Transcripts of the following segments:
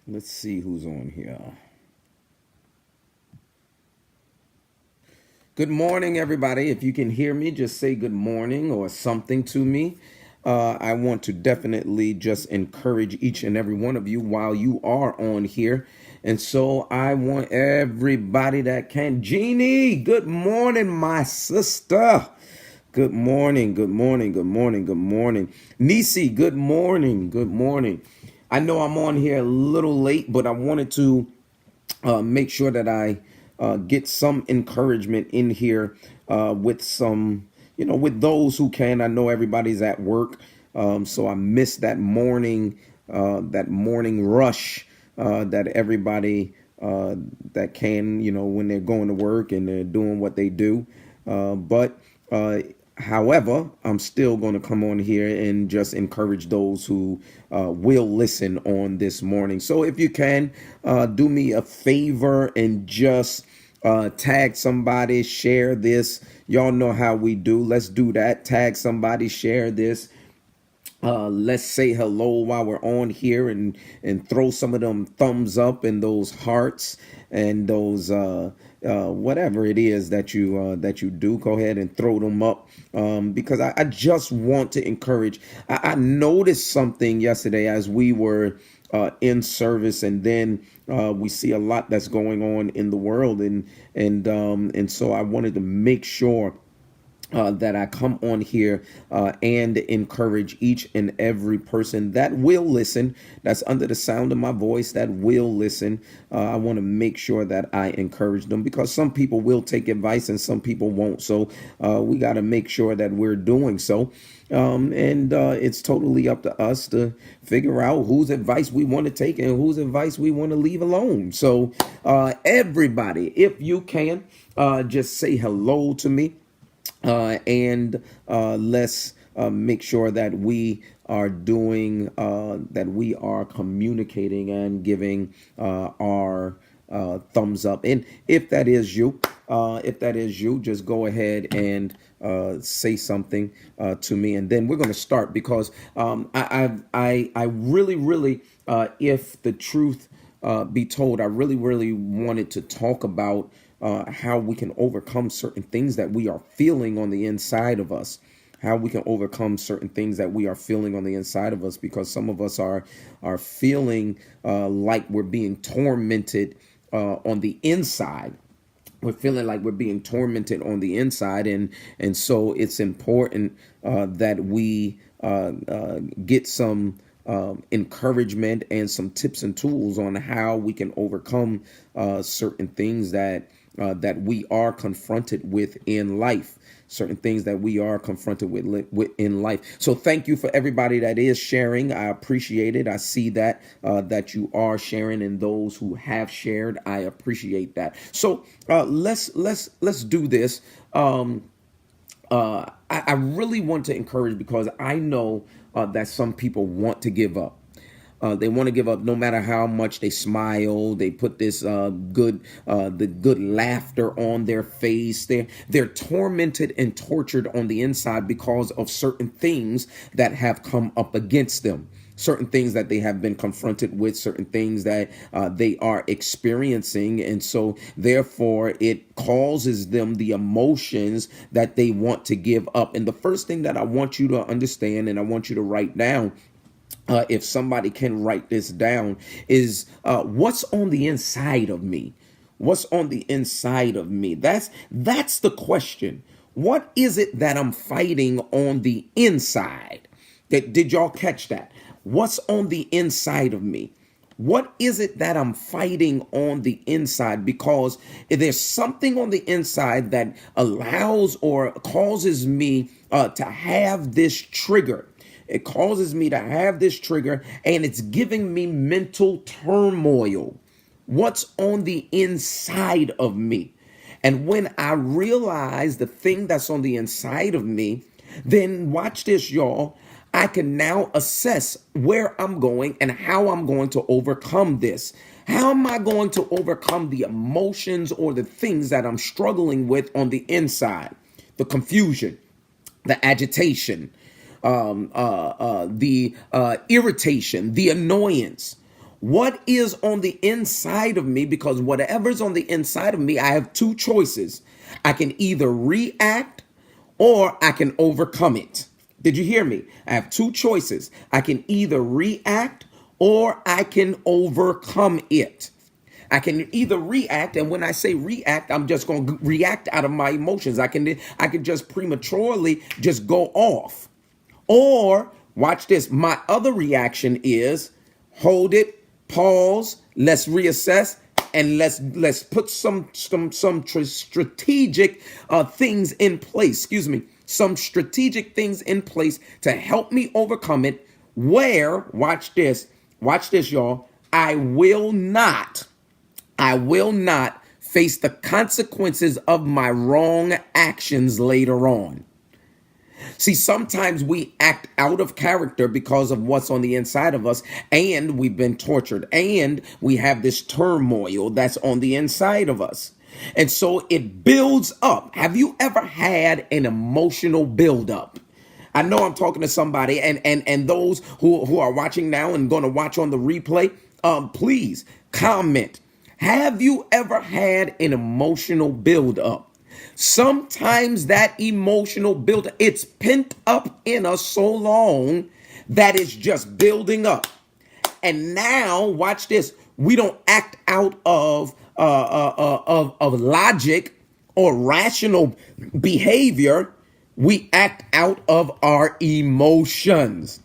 Let's see who's on here. Good morning, everybody. If you can hear me, just say good morning or something to me. I want to definitely just encourage each and every one of you while you are on here. And so I want everybody that can. Jeannie, good morning, my sister. Good morning, good morning, good morning, good morning. Nisi, good morning, good morning. I know I'm on here a little late, but I wanted to make sure that I get some encouragement in here with some, with those who can. I know everybody's at work, so I missed that morning rush that everybody that can, when they're going to work and they're doing what they do. But However, I'm still going to come on here and just encourage those who will listen on this morning. So if you can, do me a favor and just tag somebody, share this. Y'all know how we do. Let's do that. Tag somebody, share this. Let's say hello while we're on here and throw some of them thumbs up and those hearts and those whatever it is that you do. Go ahead and throw them up because I just want to encourage. I noticed something yesterday as we were in service, and then we see a lot that's going on in the world, and so I wanted to make sure that I come on here and encourage each and every person that will listen, that's under the sound of my voice, that will listen. I want to make sure that I encourage them because some people will take advice and some people won't. So we got to make sure that we're doing so. And it's totally up to us to figure out whose advice we want to take and whose advice we want to leave alone. So everybody, if you can, just say hello to me. And let's make sure that we are doing that we are communicating and giving our thumbs up. And if that is you, just go ahead and say something to me, and then we're going to start because I really, if the truth be told, I really wanted to talk about how we can overcome certain things that we are feeling on the inside of us. How we can overcome certain things that we are feeling on the inside of us, because some of us are feeling like we're being tormented on the inside. We're feeling like we're being tormented on the inside, and so it's important that we get some encouragement and some tips and tools on how we can overcome certain things that we are confronted with in life. Certain things that we are confronted with in life. So thank you for everybody that is sharing. I appreciate it. I see that that you are sharing, and those who have shared, I appreciate that. So let's do this. I really want to encourage, because I know that some people want to give up. They want to give up no matter how much they smile. They put this the good laughter on their face. They're tormented and tortured on the inside because of certain things that have come up against them. Certain things that they have been confronted with, certain things that they are experiencing. And so therefore it causes them the emotions that they want to give up. And the first thing that I want you to understand, and I want you to write down, if somebody can write this down, is what's on the inside of me. What's on the inside of me? That's the question. What is it that I'm fighting on the inside? Did y'all catch that? What's on the inside of me? What is it that I'm fighting on the inside? Because if there's something on the inside that allows or causes me to have this trigger. It causes me to have this trigger, and it's giving me mental turmoil. What's on the inside of me? And when I realize the thing that's on the inside of me, then watch this, y'all. I can now assess where I'm going and how I'm going to overcome this. How am I going to overcome the emotions or the things that I'm struggling with on the inside? The confusion, the agitation, the irritation, the annoyance. what is on the inside of me, because whatever's on the inside of me, I have two choices. I can either react or I can overcome it. Did you hear me? I have two choices. I can either react or I can overcome it. I can either react, and when I say react, I'm just going to react out of my emotions. I can just prematurely just go off. Or watch this. My other reaction is hold it, pause, let's reassess, and let's put some strategic things in place. Excuse me, some strategic things in place to help me overcome it. Where watch this, y'all. I will not face the consequences of my wrong actions later on. See, sometimes we act out of character because of what's on the inside of us, and we've been tortured, and we have this turmoil that's on the inside of us. And so it builds up. Have you ever had an emotional buildup? I know I'm talking to somebody, and those who are watching now and going to watch on the replay, please comment. Have you ever had an emotional buildup? Sometimes that emotional buildup, it's pent up in us so long that it's just building up. And now, watch this. We don't act out of logic or rational behavior. We act out of our emotions.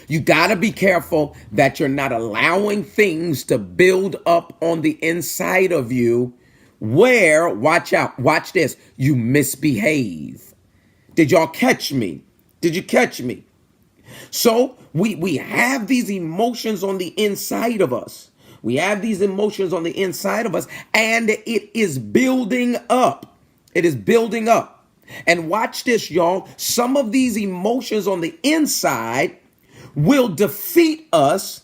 You got to be careful that you're not allowing things to build up on the inside of you where, watch out, watch this, you misbehave. Did y'all catch me? Did you catch me? So we have these emotions on the inside of us. We have these emotions on the inside of us, and it is building up. It is building up. And watch this, y'all. Some of these emotions on the inside will defeat us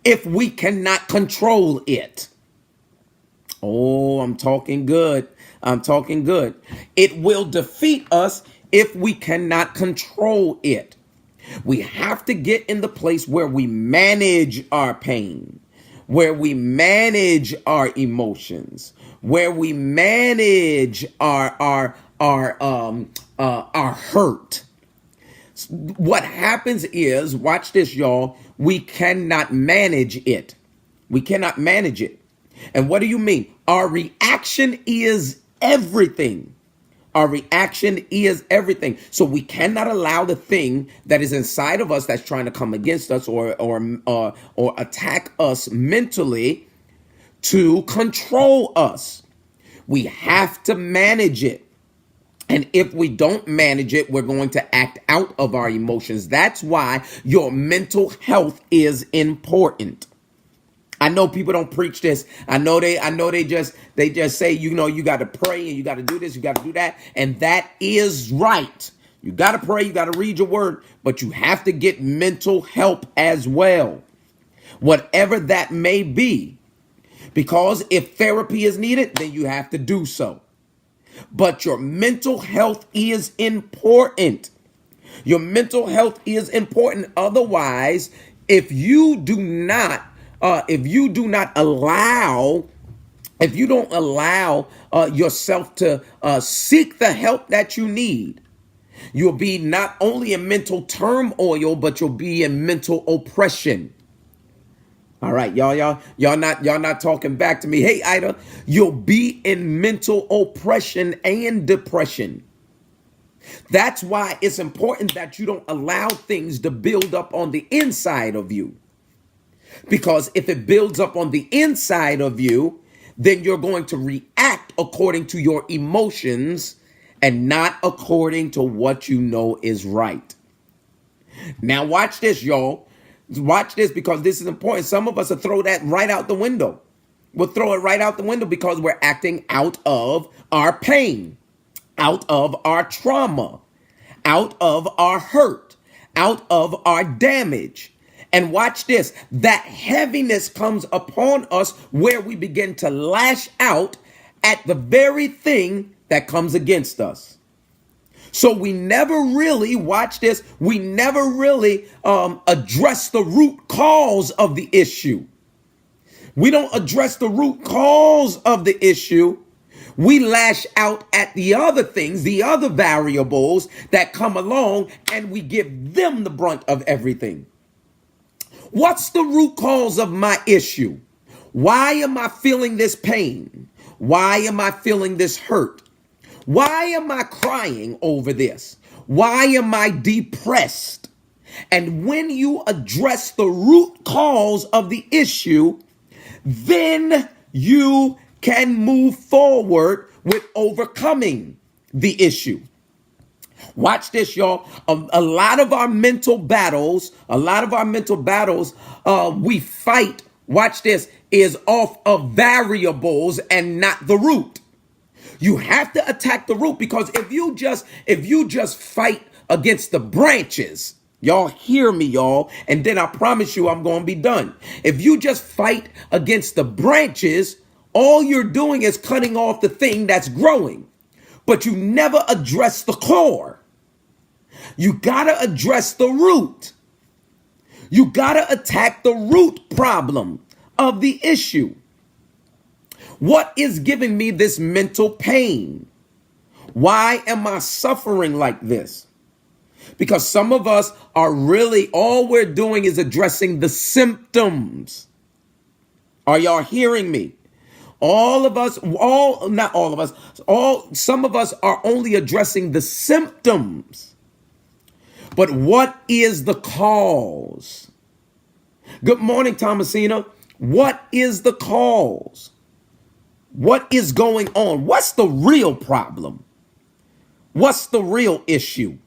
if we cannot control it. Oh, I'm talking good. I'm talking good. It will defeat us if we cannot control it. We have to get in the place where we manage our pain, where we manage our emotions, where we manage our hurt. What happens is, watch this, y'all, we cannot manage it. We cannot manage it. And what do you mean? Our reaction is everything. Our reaction is everything. So we cannot allow the thing that is inside of us that's trying to come against us or attack us mentally to control us. We have to manage it. And if we don't manage it, we're going to act out of our emotions. That's why your mental health is important. I know people don't preach this. I know they just say, you got to pray and you got to do this, you got to do that. And that is right. You got to pray, you got to read your word, but you have to get mental help as well. Whatever that may be. Because if therapy is needed, then you have to do so. But your mental health is important. Your mental health is important. Otherwise, if you don't allow yourself to seek the help that you need, you'll be not only in mental turmoil, but you'll be in mental oppression. All right, y'all not talking back to me. Hey, Ida, you'll be in mental oppression and depression. That's why it's important that you don't allow things to build up on the inside of you. Because if it builds up on the inside of you, then you're going to react according to your emotions and not according to what you know is right. Now watch this, y'all. Watch this, because this is important. Some of us will throw that right out the window. We'll throw it right out the window because we're acting out of our pain, out of our trauma, out of our hurt, out of our damage. And watch this, that heaviness comes upon us where we begin to lash out at the very thing that comes against us. So we never really, watch this, we never really address the root cause of the issue. We don't address the root cause of the issue. We lash out at the other things, the other variables that come along, and we give them the brunt of everything. What's the root cause of my issue? Why am I feeling this pain? Why am I feeling this hurt? Why am I crying over this? Why am I depressed? And when you address the root cause of the issue, then you can move forward with overcoming the issue. Watch this, y'all. A lot of our mental battles, we fight, watch this, is off of variables and not the root. You have to attack the root, because if you just fight against the branches, y'all hear me, y'all, and then I promise you I'm going to be done. If you just fight against the branches, all you're doing is cutting off the thing that's growing, but you never address the core. You got to address the root. You got to attack the root problem of the issue. What is giving me this mental pain? Why am I suffering like this? Because some of us are really, all we're doing is addressing the symptoms. Are y'all hearing me? Some of us are only addressing the symptoms. But what is the cause? Good morning, Thomasina. What is the cause? What is going on? What's the real problem? What's the real issue?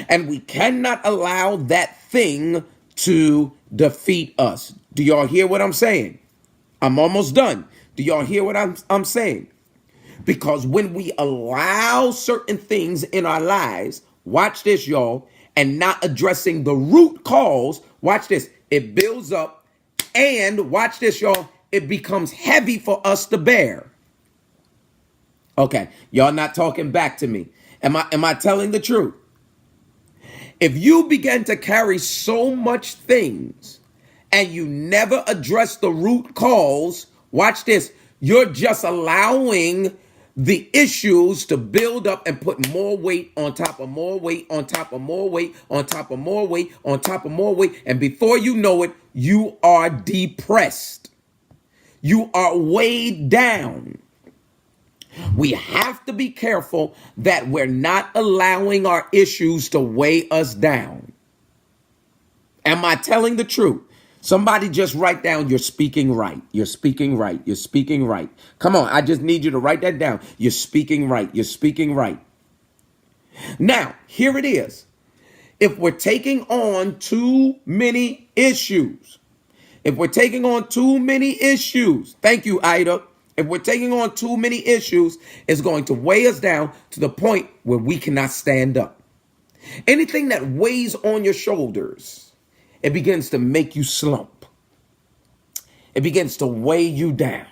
And we cannot allow that thing to defeat us. Do y'all hear what I'm saying? I'm almost done. Do y'all hear what I'm saying? Because when we allow certain things in our lives, watch this, y'all, and not addressing the root cause, watch this, it builds up, and watch this, y'all, it becomes heavy for us to bear. Okay, y'all not talking back to me. Am I telling the truth? If you begin to carry so much things and you never address the root cause, watch this, you're just allowing the issues to build up and put more weight on top of more weight, on top of more weight, on top of more weight, on top of more weight. And before you know it, you are depressed. You are weighed down. We have to be careful that we're not allowing our issues to weigh us down. Am I telling the truth? Somebody just write down, you're speaking right. You're speaking right. You're speaking right. Come on, I just need you to write that down. You're speaking right. You're speaking right. Now, here it is. If we're taking on too many issues, thank you, Ida. If we're taking on too many issues, it's going to weigh us down to the point where we cannot stand up. Anything that weighs on your shoulders, it begins to make you slump. It begins to weigh you down.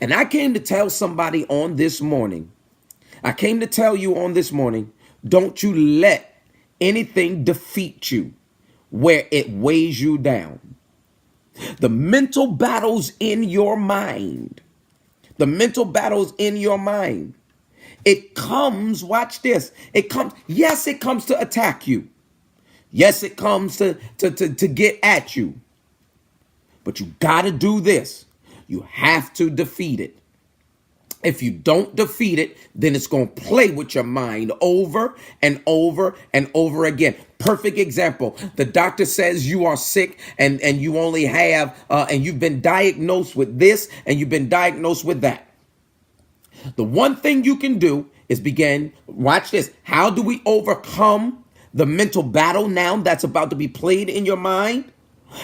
And I came to tell somebody on this morning, don't you let anything defeat you where it weighs you down. The mental battles in your mind, it comes, watch this, it comes to attack you. Yes, it comes to get at you. But you got to do this. You have to defeat it. If you don't defeat it, then it's going to play with your mind over and over and over again. Perfect example. The doctor says you are sick and you only have, and you've been diagnosed with this and you've been diagnosed with that. The one thing you can do is watch this. How do we overcome the mental battle now that's about to be played in your mind?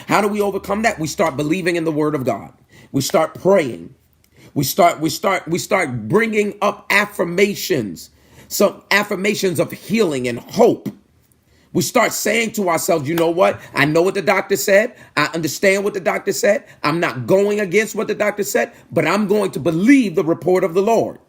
How do we overcome that? We start believing in the word of God. We start praying. We start bringing up affirmations, some affirmations of healing and hope. We start saying to ourselves, you know what? I know what the doctor said. I understand what the doctor said. I'm not going against what the doctor said, but I'm going to believe the report of the Lord.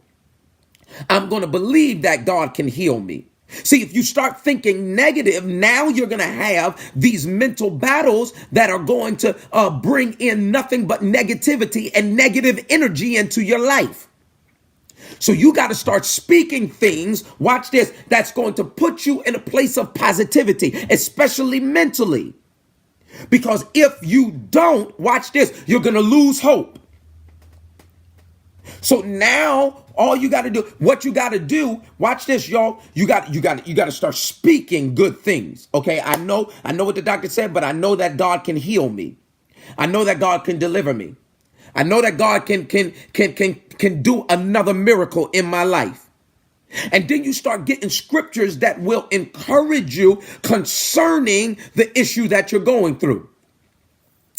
I'm going to believe that God can heal me. See, if you start thinking negative, now you're going to have these mental battles that are going to bring in nothing but negativity and negative energy into your life. So you got to start speaking things, watch this, that's going to put you in a place of positivity, especially mentally. Because if you don't, watch this, you're going to lose hope. So now all you got to do, what you got to do, watch this, y'all. You got to start speaking good things. Okay. I know what the doctor said, but I know that God can heal me. I know that God can deliver me. I know that God can do another miracle in my life. And then you start getting scriptures that will encourage you concerning the issue that you're going through.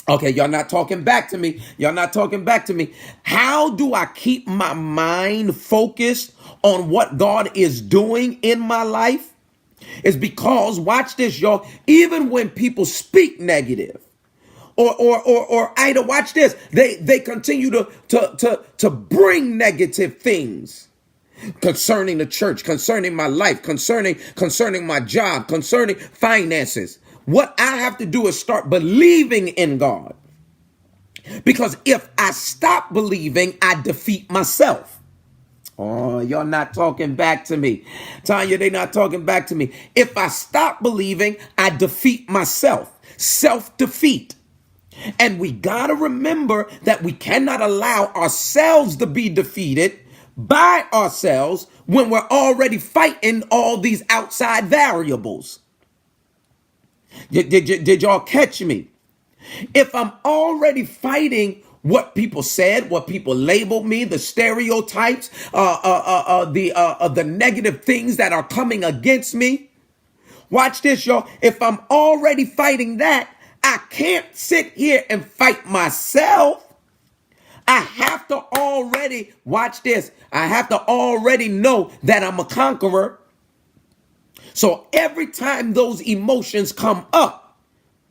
Okay, y'all not talking back to me. Y'all not talking back to me. How do I keep my mind focused on what God is doing in my life? It's because, watch this, y'all, even when people speak negative, or either, watch this, they continue to bring negative things concerning the church, concerning my life, concerning my job, concerning finances. What I have to do is start believing in God. Because if I stop believing, I defeat myself. Oh, y'all not talking back to me. Tanya, they not talking back to me. If I stop believing, I defeat myself. Self-defeat. And we got to remember that we cannot allow ourselves to be defeated by ourselves when we're already fighting all these outside variables. Did y'all catch me? If I'm already fighting what people said, what people labeled me, the stereotypes, the negative things that are coming against me, watch this, y'all. If I'm already fighting that, I can't sit here and fight myself. I have to already, watch this, I have to already know that I'm a conqueror. So every time those emotions come up,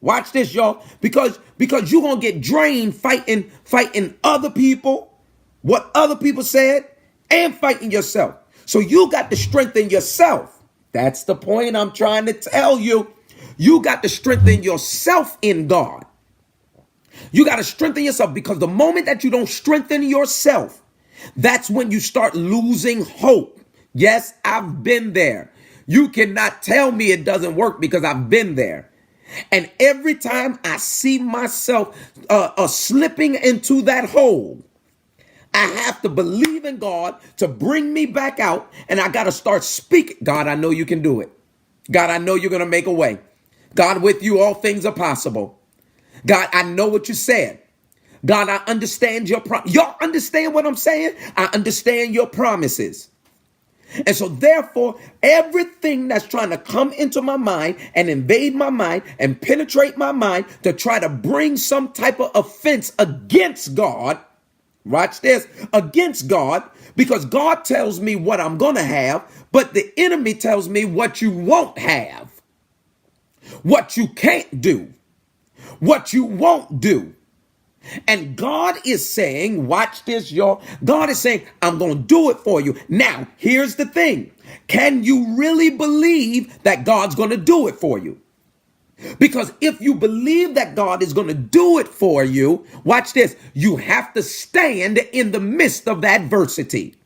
watch this, y'all, because you're going to get drained fighting other people, what other people said, and fighting yourself. So you got to strengthen yourself. That's the point I'm trying to tell you. You got to strengthen yourself in God. You got to strengthen yourself, because the moment that you don't strengthen yourself, that's when you start losing hope. Yes, I've been there. You cannot tell me it doesn't work, because I've been there. And every time I see myself slipping into that hole, I have to believe in God to bring me back out. And I got to start speaking. God, I know you can do it. God, I know you're going to make a way. God, with you, all things are possible. God, I know what you said. God, I understand your promise. Y'all understand what I'm saying? I understand your promises. And so therefore, everything that's trying to come into my mind and invade my mind and penetrate my mind to try to bring some type of offense against God, watch this, against God, because God tells me what I'm going to have, but the enemy tells me what you won't have, what you can't do, what you won't do. And God is saying, watch this, y'all. God is saying, I'm going to do it for you. Now, here's the thing. Can you really believe that God's going to do it for you? Because if you believe that God is going to do it for you, watch this, you have to stand in the midst of adversity.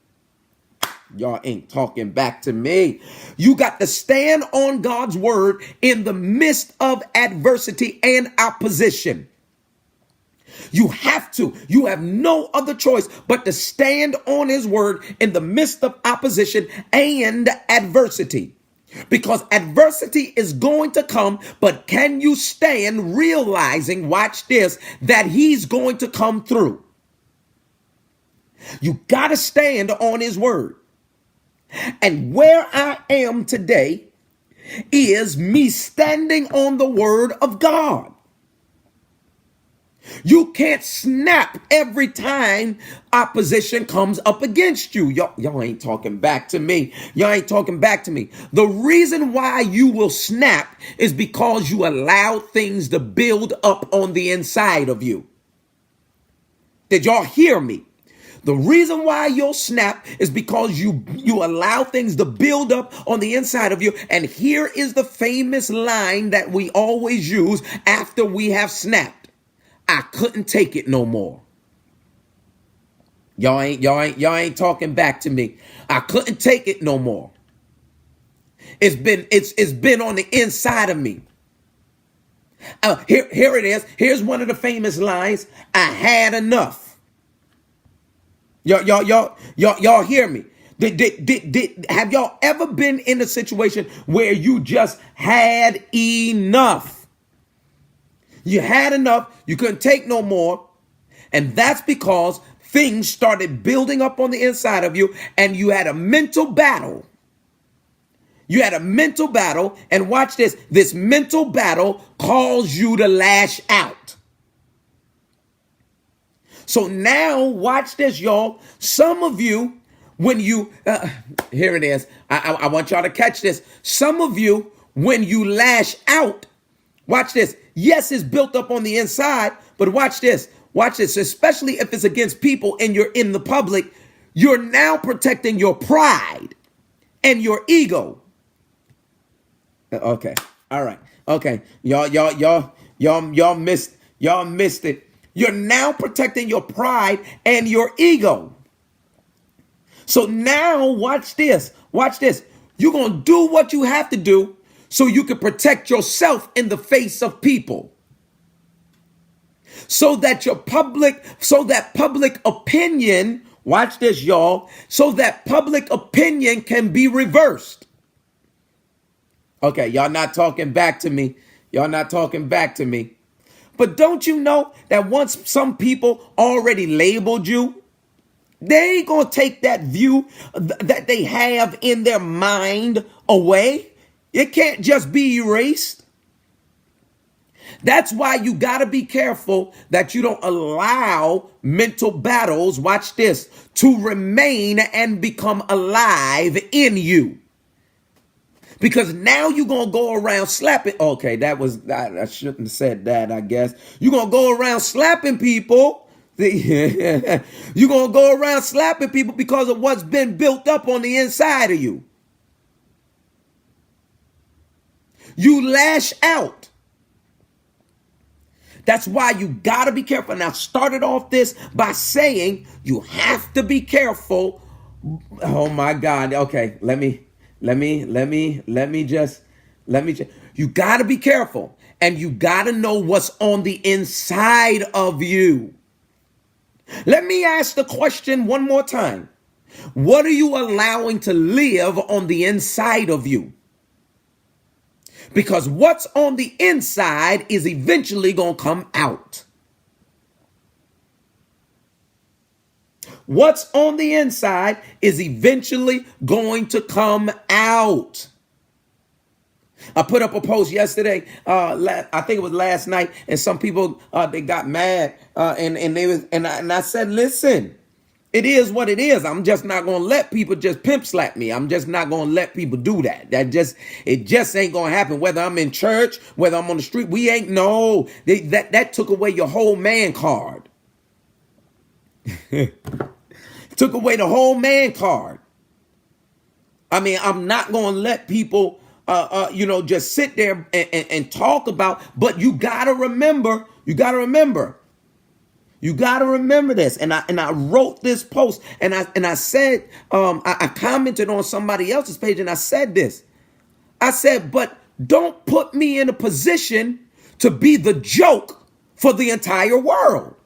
Y'all ain't talking back to me. You got to stand on God's word in the midst of adversity and opposition. You have to. You have no other choice but to stand on his word in the midst of opposition and adversity. Because adversity is going to come, but can you stand realizing, watch this, that he's going to come through? You got to stand on his word. And where I am today is me standing on the word of God. You can't snap every time opposition comes up against you. Y'all ain't talking back to me. Y'all ain't talking back to me. The reason why you will snap is because you allow things to build up on the inside of you. Did y'all hear me? The reason why you'll snap is because you allow things to build up on the inside of you. And here is the famous line that we always use after we have snapped. I couldn't take it no more. Y'all ain't talking back to me. I couldn't take it no more. It's been on the inside of me. Here it is. Here's one of the famous lines. I had enough. Y'all hear me? Have y'all ever been in a situation where you just had enough? You had enough. You couldn't take no more. And that's because things started building up on the inside of you, and you had a mental battle. You had a mental battle, and watch this. This mental battle caused you to lash out. So now, watch this, y'all. Some of you, when you, here it is. I want y'all to catch this. Some of you, when you lash out, watch this. Yes, it's built up on the inside, but watch this. Watch this, especially if it's against people and you're in the public, you're now protecting your pride and your ego. Okay. All right. Okay. Y'all missed it. You're now protecting your pride and your ego. So now watch this. Watch this. You're going to do what you have to do so you can protect yourself in the face of people. So that public opinion, watch this, y'all, so that public opinion can be reversed. Okay, y'all not talking back to me. Y'all not talking back to me. But don't you know that once some people already labeled you, they ain't gonna take that view that they have in their mind away. It can't just be erased. That's why you got to be careful that you don't allow mental battles, watch this, to remain and become alive in you. Because now you're going to go around slapping. Okay, I shouldn't have said that, I guess. You're going to go around slapping people. You're going to go around slapping people because of what's been built up on the inside of you. You lash out. That's why you got to be careful. And I started off this by saying you have to be careful. Oh my God. Okay. Let me just, you got to be careful, and you got to know what's on the inside of you. Let me ask the question one more time. What are you allowing to live on the inside of you? Because what's on the inside is eventually going to come out. What's on the inside is eventually going to come out. I put up a post yesterday, I think it was last night, and some people, they got mad, and I said, listen, it is what it is. I'm just not going to let people just pimp slap me. I'm just not going to let people do that. It just ain't going to happen. Whether I'm in church, whether I'm on the street, that took away your whole man card. Took away the whole man card. I mean, I'm not going to let people, just sit there and talk about, but you got to remember this. And I wrote this post, and I said, I commented on somebody else's page, and I said this. I said, but don't put me in a position to be the joke for the entire world.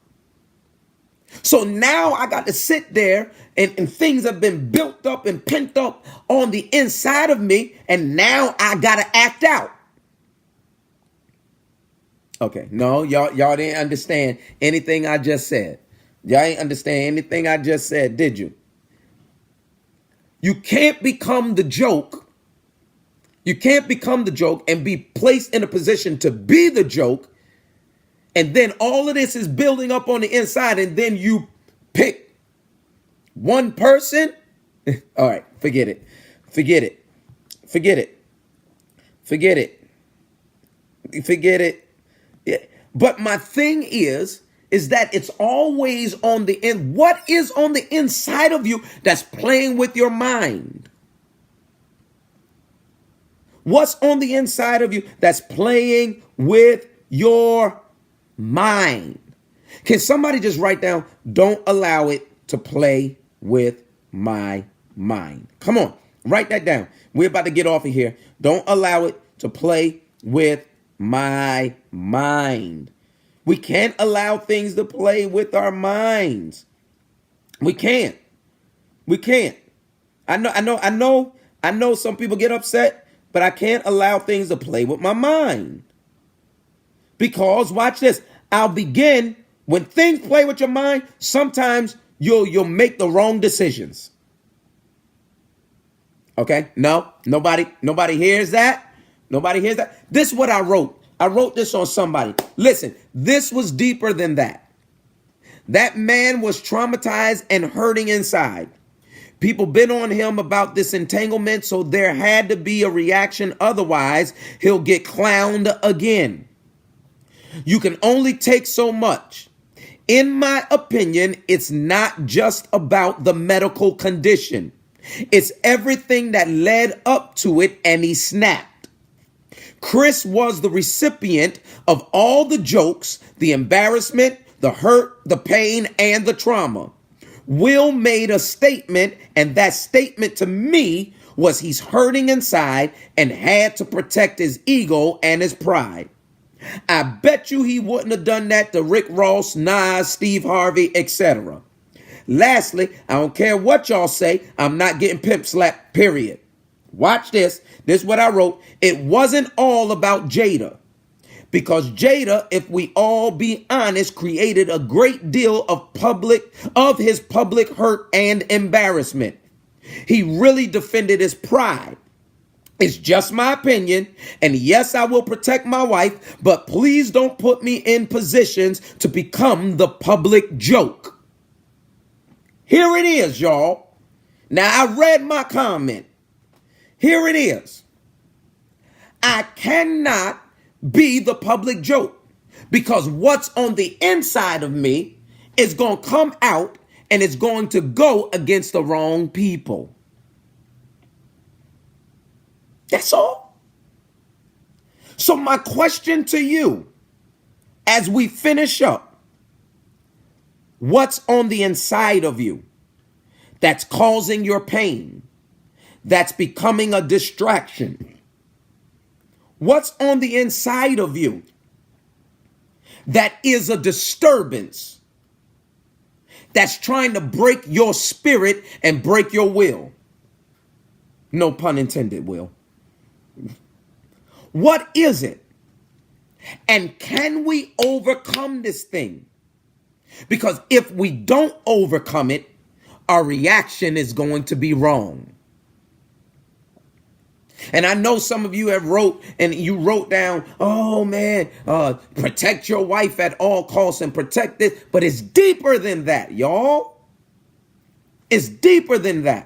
So now I got to sit there, and things have been built up and pent up on the inside of me, and now I got to act out. Okay, no, y'all didn't understand anything I just said. Y'all ain't understand anything I just said, did you? You can't become the joke. You can't become the joke and be placed in a position to be the joke. And then all of this is building up on the inside, and then you pick one person. All right, forget it. Yeah. But my thing is, is that it's always on the end. What is on the inside of you that's playing with your mind? What's on the inside of you that's playing with your mind? Can somebody just write down, don't allow it to play with my mind? Come on, write that down. We're about to get off of here. Don't allow it to play with my mind. We can't allow things to play with our minds. We can't. We can't. I know some people get upset, but I can't allow things to play with my mind. Because watch this. I'll begin when things play with your mind, sometimes you'll make the wrong decisions. Okay? No, nobody hears that. Nobody hears that. This is what I wrote. I wrote this on somebody. Listen, this was deeper than that. That man was traumatized and hurting inside. People been on him about this entanglement, so there had to be a reaction. Otherwise, he'll get clowned again. You can only take so much. In my opinion, it's not just about the medical condition. It's everything that led up to it, and he snapped. Chris was the recipient of all the jokes, the embarrassment, the hurt, the pain, and the trauma. Will made a statement, and that statement to me was he's hurting inside and had to protect his ego and his pride. I bet you he wouldn't have done that to Rick Ross, Nas, Steve Harvey, etc. Lastly, I don't care what y'all say, I'm not getting pimp slapped, period. Watch this. This is what I wrote. It wasn't all about Jada. Because Jada, if we all be honest, created a great deal of his public hurt and embarrassment. He really defended his pride. It's just my opinion, and yes, I will protect my wife, but please don't put me in positions to become the public joke. Here it is, y'all. Now, I read my comment. Here it is. I cannot be the public joke because what's on the inside of me is going to come out and it's going to go against the wrong people. That's all. So my question to you as we finish up, what's on the inside of you that's causing your pain, that's becoming a distraction? What's on the inside of you that is a disturbance that's trying to break your spirit and break your will? No pun intended, Will. What is it? And can we overcome this thing? Because if we don't overcome it, our reaction is going to be wrong. And I know some of you have wrote down, oh man, protect your wife at all costs and protect this. But it's deeper than that, y'all. It's deeper than that.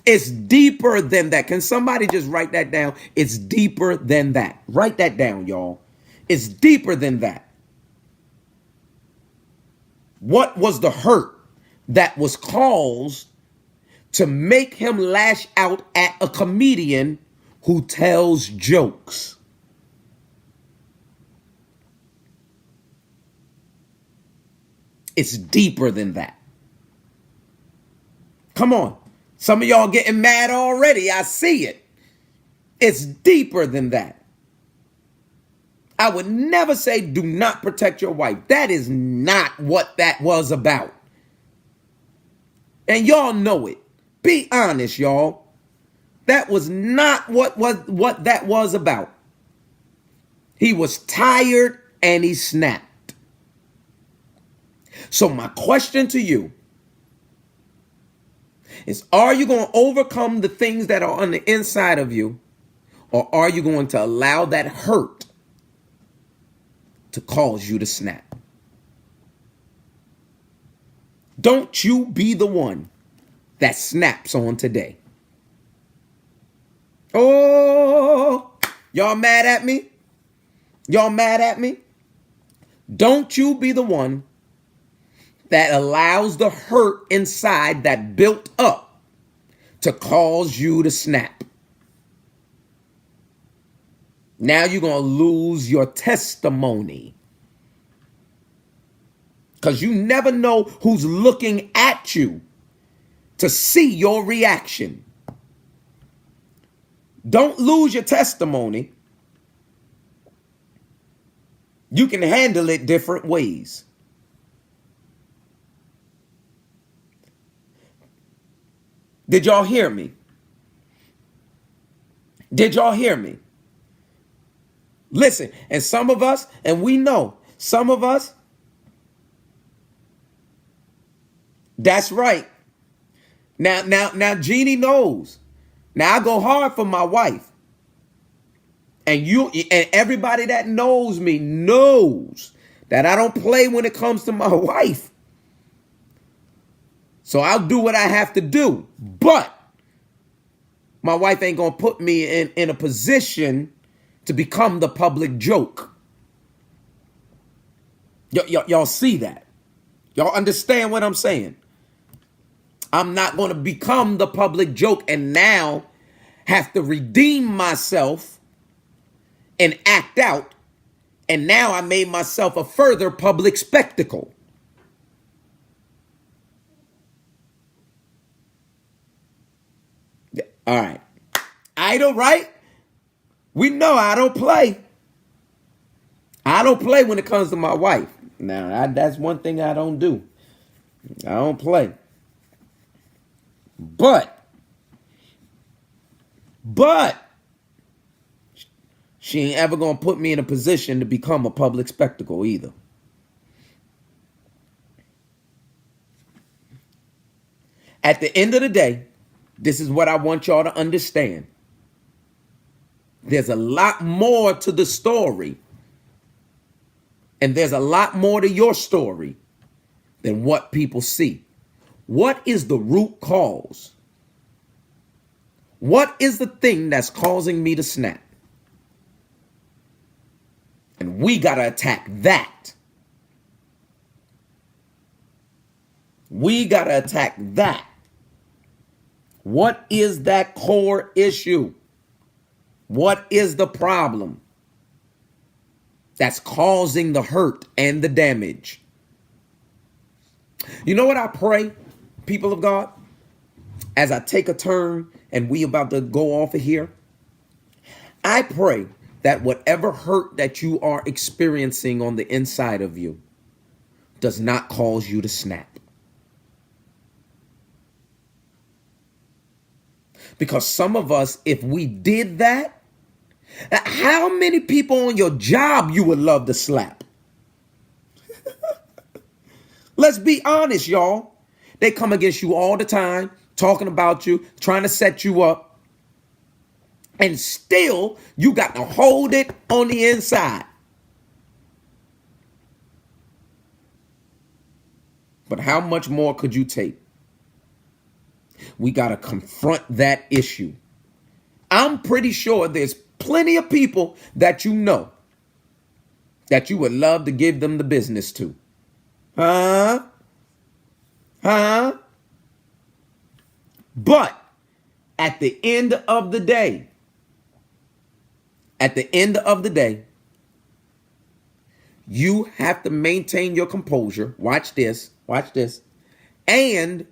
It's deeper than that. Can somebody just write that down? It's deeper than that. Write that down, y'all. It's deeper than that. What was the hurt that was caused to make him lash out at a comedian who tells jokes? It's deeper than that. Come on. Some of y'all getting mad already. I see it. It's deeper than that. I would never say do not protect your wife. That is not what that was about. And y'all know it. Be honest, y'all. That was not what that was about. He was tired and he snapped. So my question to you is, are you going to overcome the things that are on the inside of you, or are you going to allow that hurt to cause you to snap? Don't you be the one that snaps on today. Oh, y'all mad at me? Y'all mad at me? Don't you be the one that allows the hurt inside that built up to cause you to snap. Now you're going to lose your testimony. Because you never know who's looking at you to see your reaction. Don't lose your testimony. You can handle it different ways. Did y'all hear me? Did y'all hear me? Listen, and some of us, and we know, some of us, that's right. Now, Jeannie knows. Now I go hard for my wife. And everybody that knows me knows that I don't play when it comes to my wife. So I'll do what I have to do. But my wife ain't going to put me in a position to become the public joke. Y'all see that? Y'all understand what I'm saying? I'm not going to become the public joke and now have to redeem myself and act out. And now I made myself a further public spectacle. All right. Idle, right? We know I don't play. I don't play when it comes to my wife. Now, that's one thing I don't do. I don't play. But she ain't ever going to put me in a position to become a public spectacle either. At the end of the day, this is what I want y'all to understand. There's a lot more to the story. And there's a lot more to your story than what people see. What is the root cause? What is the thing that's causing me to snap? And we got to attack that. We got to attack that. What is that core issue? What is the problem that's causing the hurt and the damage? You know what I pray, people of God, as I take a turn and we about to go off of here? I pray that whatever hurt that you are experiencing on the inside of you does not cause you to snap. Because some of us, if we did that, how many people on your job you would love to slap? Let's be honest, y'all. They come against you all the time, talking about you, trying to set you up. And still, you got to hold it on the inside. But how much more could you take? We got to confront that issue. I'm pretty sure there's plenty of people that you know that you would love to give them the business to. Huh? But at the end of the day, you have to maintain your composure. Watch this. And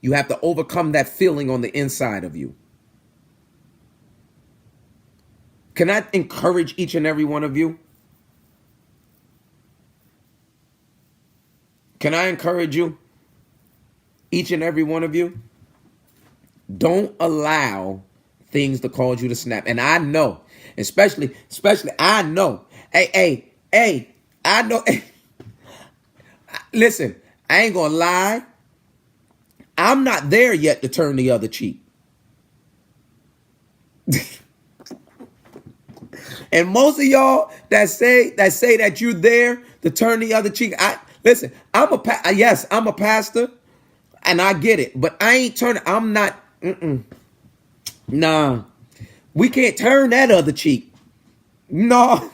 you have to overcome that feeling on the inside of you. Can I encourage each and every one of you? Can I encourage you? Each and every one of you? Don't allow things to cause you to snap. And I know, especially I know. Hey, I know. Listen, I ain't gonna lie. I'm not there yet to turn the other cheek. And most of y'all that say that you're there to turn the other cheek, listen. I'm a pastor, and I get it, but I ain't turning. I'm not. Nah, we can't turn that other cheek. No.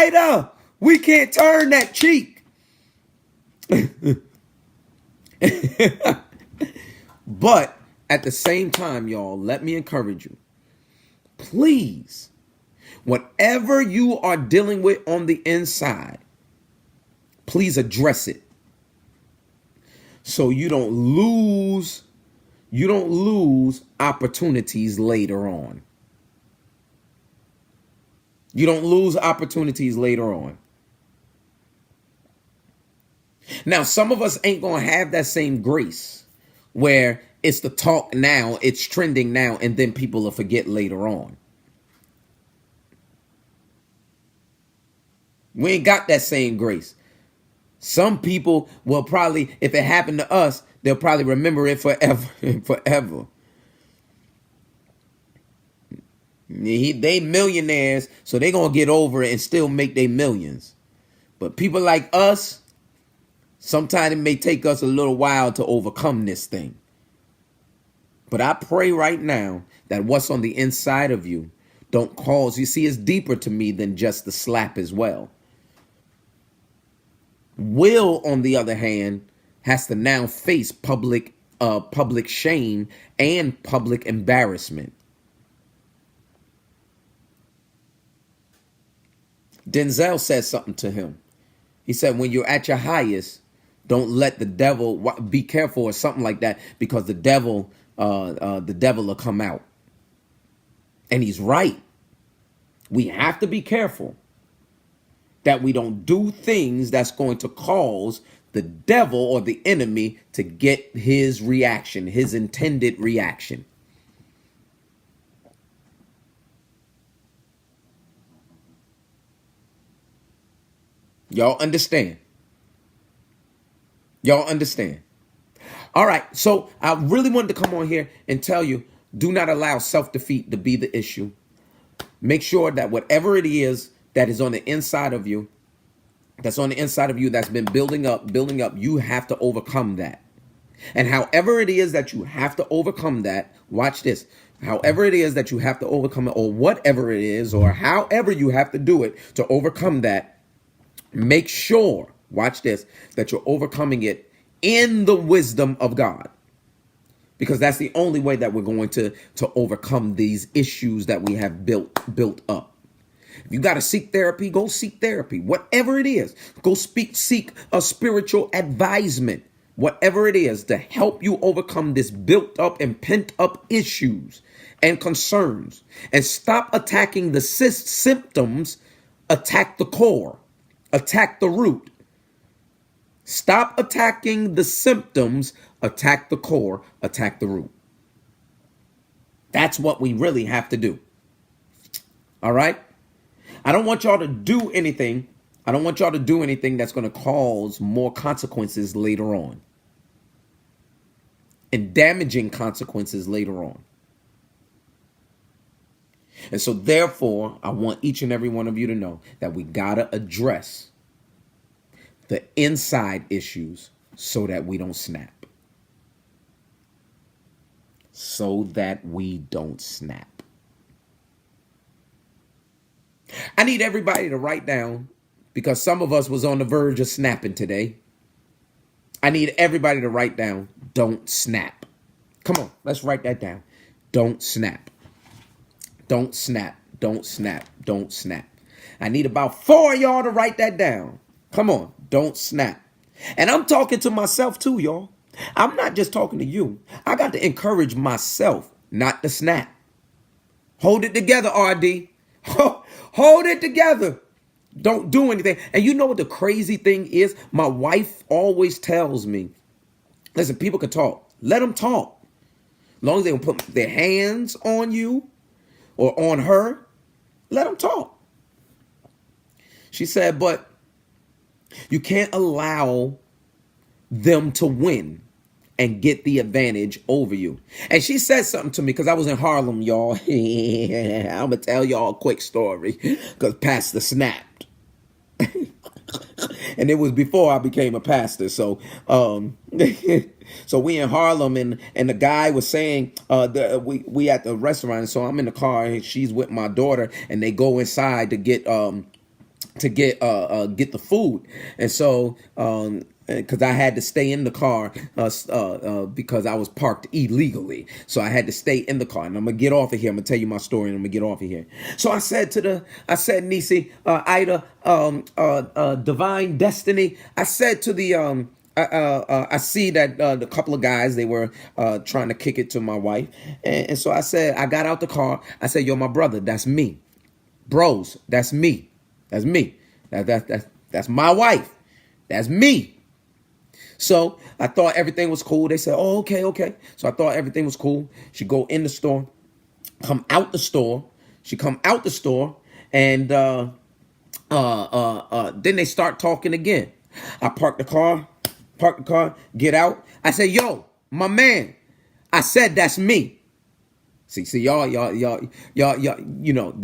Waiter, we can't turn that cheek. But at the same time, y'all, let me encourage you. Please, whatever you are dealing with on the inside, please address it. So you don't lose opportunities later on. You don't lose opportunities later on. Now, some of us ain't going to have that same grace where it's the talk now, it's trending now, and then people will forget later on. We ain't got that same grace. Some people will probably, if it happened to us, they'll probably remember it forever and forever. They millionaires, so they going to get over it and still make their millions. But people like us, sometimes it may take us a little while to overcome this thing. But I pray right now that what's on the inside of you don't cause, you see, it's deeper to me than just the slap as well. Will, on the other hand, has to now face public shame and public embarrassment. Denzel said something to him. He said, when you're at your highest, don't let the devil, be careful or something like that, because the devil will come out. And he's right. We have to be careful that we don't do things that's going to cause the devil or the enemy to get his reaction, his intended reaction. Y'all understand? Y'all understand? All right, so I really wanted to come on here and tell you, do not allow self-defeat to be the issue. Make sure that whatever it is that is on the inside of you, that's been building up, you have to overcome that. And however it is that you have to overcome that, watch this. However it is that you have to overcome it, or whatever it is, or however you have to do it to overcome that, make sure, watch this, that you're overcoming it in the wisdom of God. Because that's the only way that we're going to overcome these issues that we have built up. If you got to seek therapy, go seek therapy. Whatever it is, go seek a spiritual advisement. Whatever it is to help you overcome this built up and pent up issues and concerns. And stop attacking the symptoms, attack the core, attack the root. Stop attacking the symptoms, attack the core, attack the root. That's what we really have to do. All right? I don't want y'all to do anything. I don't want y'all to do anything that's going to cause more consequences later on. And damaging consequences later on. And so therefore, I want each and every one of you to know that we got to address the inside issues so that we don't snap. So that we don't snap. I need everybody to write down, because some of us was on the verge of snapping today. I need everybody to write down, don't snap. Come on, let's write that down. Don't snap. Don't snap. Don't snap. Don't snap. I need about 4 of y'all to write that down. Come on, don't snap. And I'm talking to myself too, y'all. I'm not just talking to you. I got to encourage myself not to snap. Hold it together, RD. Hold it together. Don't do anything. And you know what the crazy thing is? My wife always tells me, listen, people can talk. Let them talk. As long as they don't put their hands on you or on her, let them talk. She said, but you can't allow them to win and get the advantage over you. And she said something to me because I was in Harlem, y'all. I'm going to tell y'all a quick story because Pastor snapped. And it was before I became a pastor. So so we in Harlem, and the guy was saying, we at the restaurant. So I'm in the car and she's with my daughter, and they go inside to get to get the food. And so because I had to stay in the car because I was parked illegally, so I had to stay in the car. And I'm gonna get off of here. I'm gonna tell you my story, and I'm gonna get off of here. So I said Nisi, Ida, Divine Destiny. I said to the I see that the couple of guys, they were trying to kick it to my wife, and so I said, I got out the car. I said, yo, my brother, that's me, bros, that's me. That's me. That's my wife. That's me. So I thought everything was cool. They said, oh, okay, okay. So I thought everything was cool. She go in the store, come out the store. She come out the store, and then they start talking again. I park the car, get out. I say, yo, my man. I said, that's me. See, y'all, you know,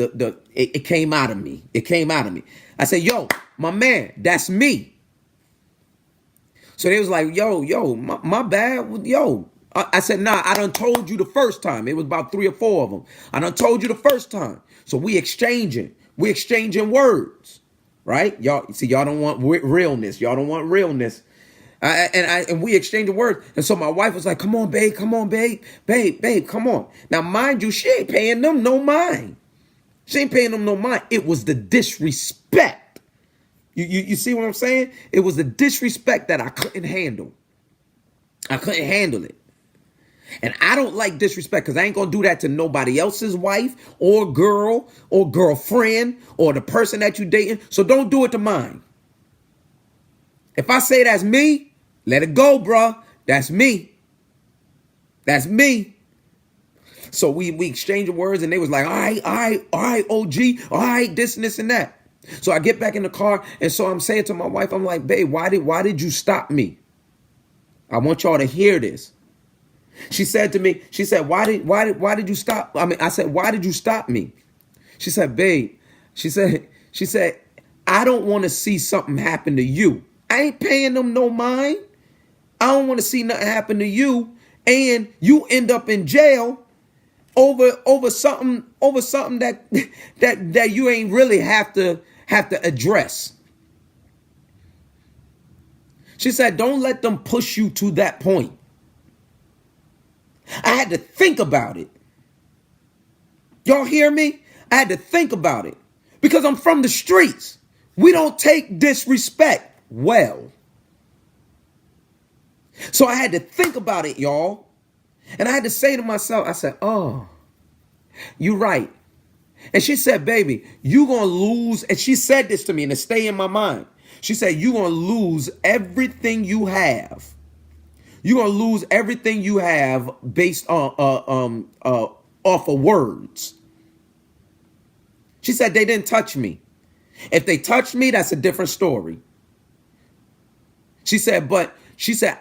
it came out of me. It came out of me. I said, yo, my man, that's me. So they was like, yo, my bad. Yo, I said, nah, I done told you the first time. It was about 3 or 4 of them. I done told you the first time. So we exchanging words, right? Y'all, see, y'all don't want realness. Y'all don't want realness. And we exchanged words. And so my wife was like, come on, babe, babe, come on. Now, mind you, she ain't paying them no mind. She ain't paying them no mind. It was the disrespect. You see what I'm saying? It was the disrespect that I couldn't handle. I couldn't handle it. And I don't like disrespect because I ain't going to do that to nobody else's wife or girl or girlfriend or the person that you dating. So don't do it to mine. If I say that's me, let it go, bruh. That's me. That's me. So we exchanged words, and they was like, all right, OG, all right, this and this and that. So I get back in the car, and so I'm saying to my wife, I'm like, babe, why did you stop me? I want y'all to hear this. She said to me, she said, why did you stop? I said, why did you stop me? She said, babe, she said, I don't want to see something happen to you. I ain't paying them no mind. I don't want to see nothing happen to you, and you end up in jail over something that you ain't really have to address. She said, don't let them push you to that point. I had to think about it. Y'all hear me? I had to think about it because I'm from the streets. We don't take disrespect well. So I had to think about it, y'all. And I had to say to myself, I said, oh, you're right. And she said, baby, you going to lose. And she said this to me, and it stay in my mind. She said, you're going to lose everything you have. You're going to lose everything you have based on off of words. She said, they didn't touch me. If they touched me, that's a different story. She said,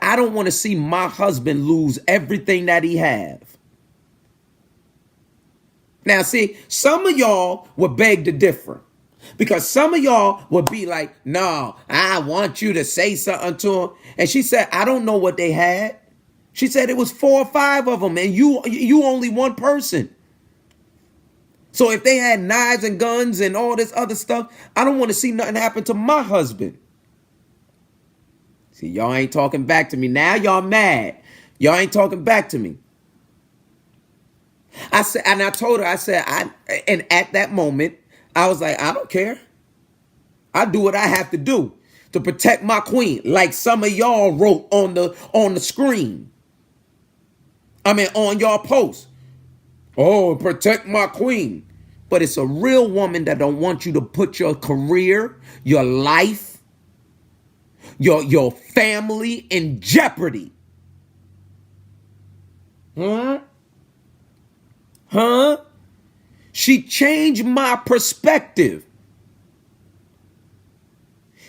I don't want to see my husband lose everything that he have. Now, see, some of y'all would beg to differ because some of y'all would be like, no, I want you to say something to him. And she said, I don't know what they had. She said it was 4 or 5 of them and you only one person. So if they had knives and guns and all this other stuff, I don't want to see nothing happen to my husband. See, y'all ain't talking back to me. Now y'all mad. Y'all ain't talking back to me. I said, and I told her, and at that moment, I was like, I don't care. I do what I have to do to protect my queen, like some of y'all wrote on the screen. On y'all post. Oh, protect my queen. But it's a real woman that don't want you to put your career, your life, your family in jeopardy. She changed my perspective.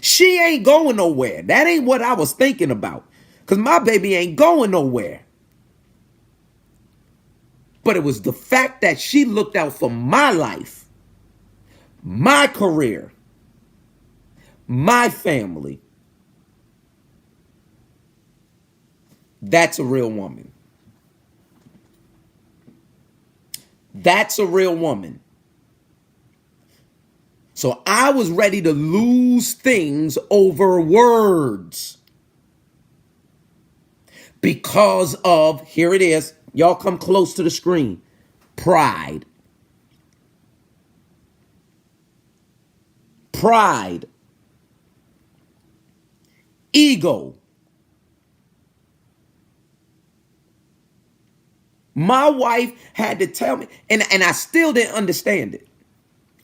She ain't going nowhere. That ain't what I was thinking about. Because my baby ain't going nowhere. But it was the fact that she looked out for my life, my career, my family. That's a real woman. That's a real woman. So I was ready to lose things over words because of, here it is, y'all come close to the screen, pride. Pride. Ego. My wife had to tell me, and I still didn't understand it.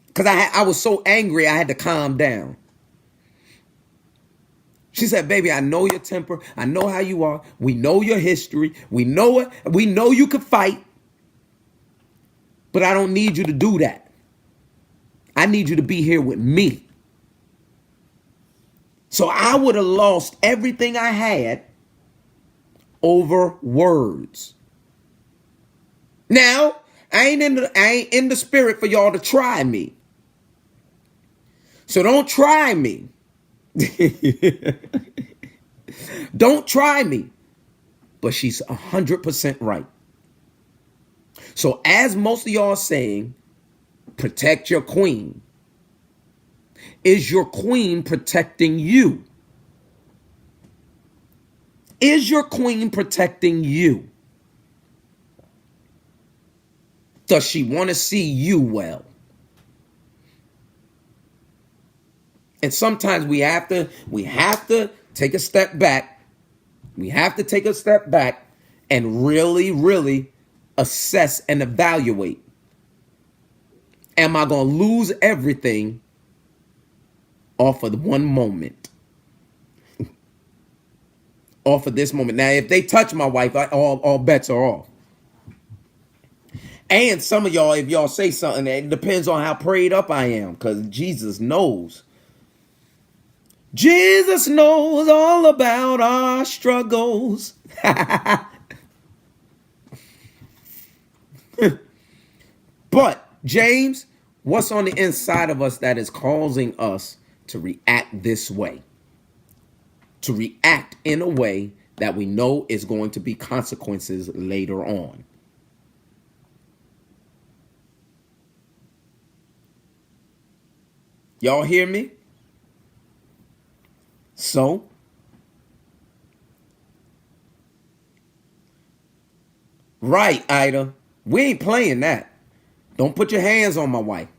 Because I was so angry, I had to calm down. She said, baby, I know your temper. I know how you are. We know your history. We know it. We know you could fight. But I don't need you to do that. I need you to be here with me. So I would have lost everything I had over words. Now, I ain't in the spirit for y'all to try me. So don't try me. Don't try me. But she's 100% right. So as most of y'all are saying, protect your queen. Is your queen protecting you? Is your queen protecting you? Does she want to see you well? And sometimes we have to take a step back. We have to take a step back and really, really assess and evaluate. Am I going to lose everything off of one moment? Off of this moment. Now, if they touch my wife, all bets are off. And some of y'all, if y'all say something, it depends on how prayed up I am, because Jesus knows. Jesus knows all about our struggles. But, James, what's on the inside of us that is causing us to react this way? To react in a way that we know is going to be consequences later on. Y'all hear me? So, right, Ida, we ain't playing that. Don't put your hands on my wife.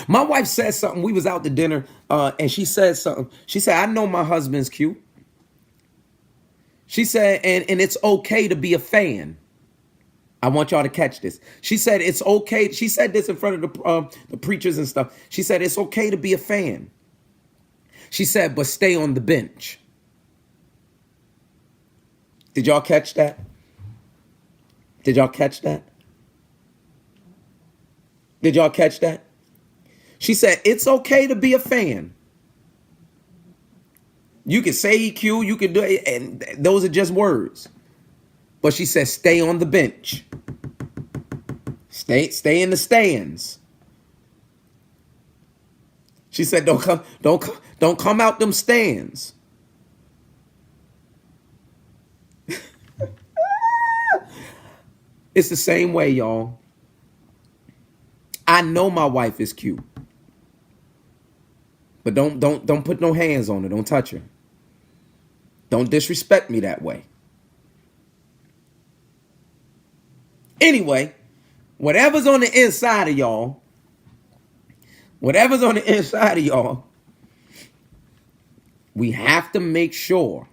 My wife said something. We was out to dinner, and she said something. She said, I know my husband's cute. She said, and it's okay to be a fan. I want y'all to catch this. She said, it's okay. She said this in front of the preachers and stuff. She said, it's okay to be a fan. She said, but stay on the bench. Did y'all catch that? Did y'all catch that? Did y'all catch that? She said, it's okay to be a fan. You can say he cute, you can do it, and those are just words. But she said, stay on the bench. Stay in the stands. She said, don't come out them stands. It's the same way, y'all. I know my wife is cute. But don't put no hands on her. Don't touch her. Don't disrespect me that way. Anyway, whatever's on the inside of y'all, we have to make sure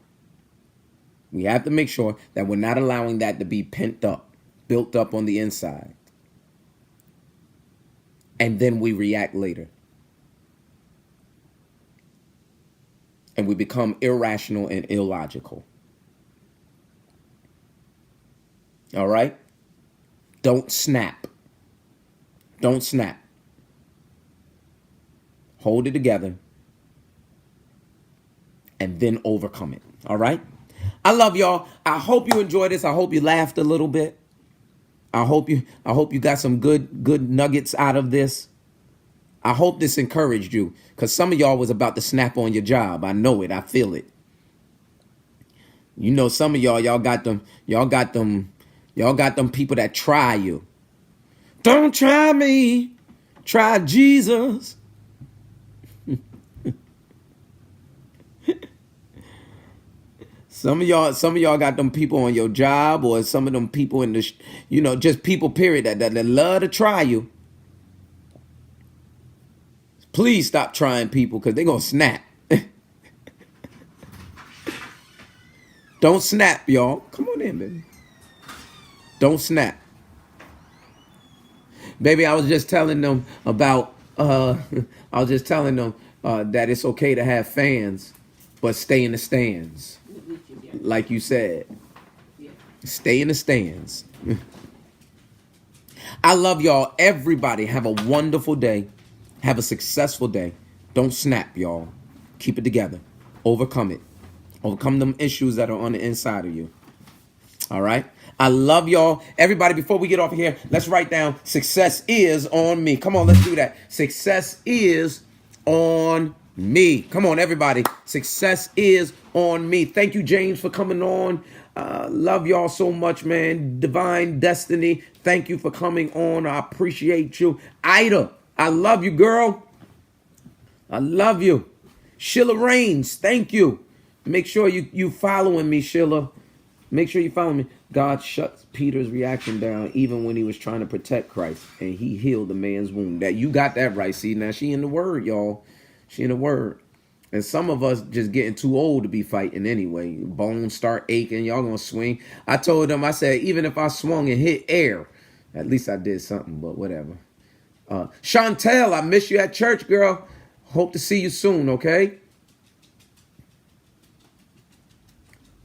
that we're not allowing that to be built up on the inside. And then we react later. And we become irrational and illogical. All right? Don't snap. Don't snap. Hold it together. And then overcome it. All right? I love y'all. I hope you enjoyed this. I hope you laughed a little bit. I hope you got some good nuggets out of this. I hope this encouraged you, because some of y'all was about to snap on your job. I know it. I feel it. You know, some of y'all got them people that try you. Don't try me. Try Jesus. Some of y'all got them people on your job, or some of them people in the, just people, period, that love to try you. Please stop trying people, because they're going to snap. Don't snap, y'all. Come on in, baby. Don't snap. Baby, I was just telling them about, that it's okay to have fans, but stay in the stands. Like you said. Stay in the stands. I love y'all. Everybody have a wonderful day. Have a successful day. Don't snap, y'all. Keep it together. Overcome it. Overcome them issues that are on the inside of you. All right? I love y'all. Everybody, before we get off of here, let's write down success is on me. Come on, let's do that. Success is on me. Come on, everybody. Success is on me. Thank you, James, for coming on. Love y'all so much, man. Divine Destiny, thank you for coming on. I appreciate you. Ida, I love you, girl. I love you. Sheila Rains, thank you. Make sure you following me, Sheila. Make sure you follow me. God shuts Peter's reaction down even when he was trying to protect Christ, and he healed the man's wound. That you got that right. See, now she in the word, y'all. She in the word. And some of us just getting too old to be fighting anyway. Bones start aching. Y'all gonna swing. I told them, I said, even if I swung and hit air, at least I did something, but whatever. Chantel, I miss you at church, girl. Hope to see you soon, okay?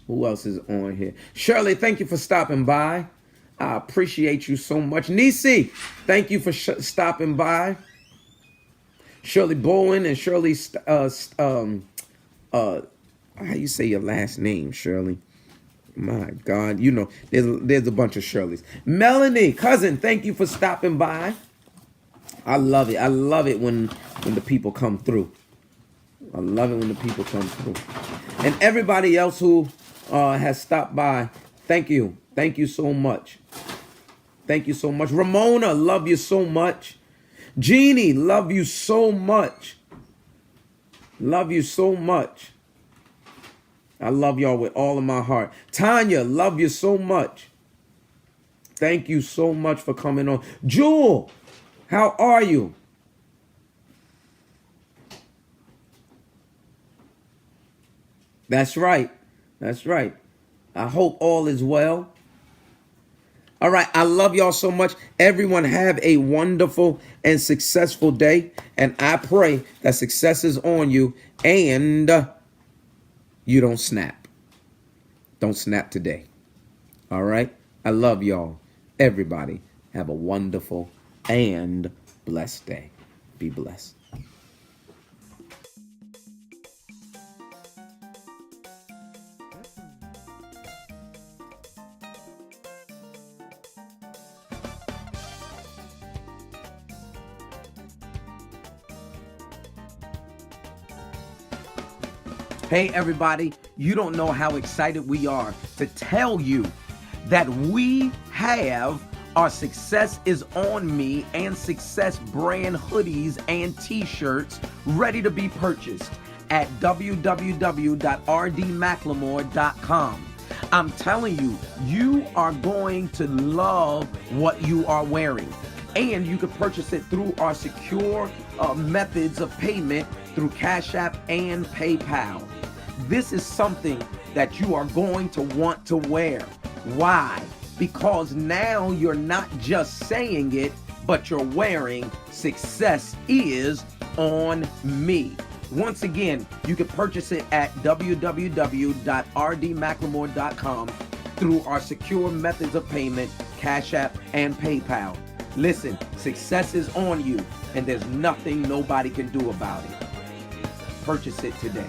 Who else is on here? Shirley, thank you for stopping by. I appreciate you so much. Nisi, thank you for stopping by. Shirley Bowen and Shirley, how you say your last name, Shirley? My God, there's a bunch of Shirleys. Melanie, cousin, thank you for stopping by. I love it. I love it when the people come through. I love it when the people come through. And everybody else who has stopped by, thank you. Thank you so much. Thank you so much. Ramona, love you so much. Jeannie, love you so much. Love you so much. I love y'all with all of my heart. Tanya, love you so much. Thank you so much for coming on. Jewel, how are you? That's right. That's right. I hope all is well. All right. I love y'all so much. Everyone have a wonderful and successful day. And I pray that success is on you and you don't snap. Don't snap today. All right. I love y'all. Everybody have a wonderful and blessed day. Be blessed. Hey, everybody, you don't know how excited we are to tell you that we have our Success is on Me and Success brand hoodies and t-shirts ready to be purchased at www.rmclymore.com. I'm telling you, you are going to love what you are wearing. And you can purchase it through our secure methods of payment through Cashapp and PayPal. This is something that you are going to want to wear. Why? Because now you're not just saying it, but you're wearing Success is on Me. Once again, you can purchase it at www.rmclymore.com through our secure methods of payment, Cashapp and PayPal. Listen, success is on you, and there's nothing nobody can do about it. Purchase it today.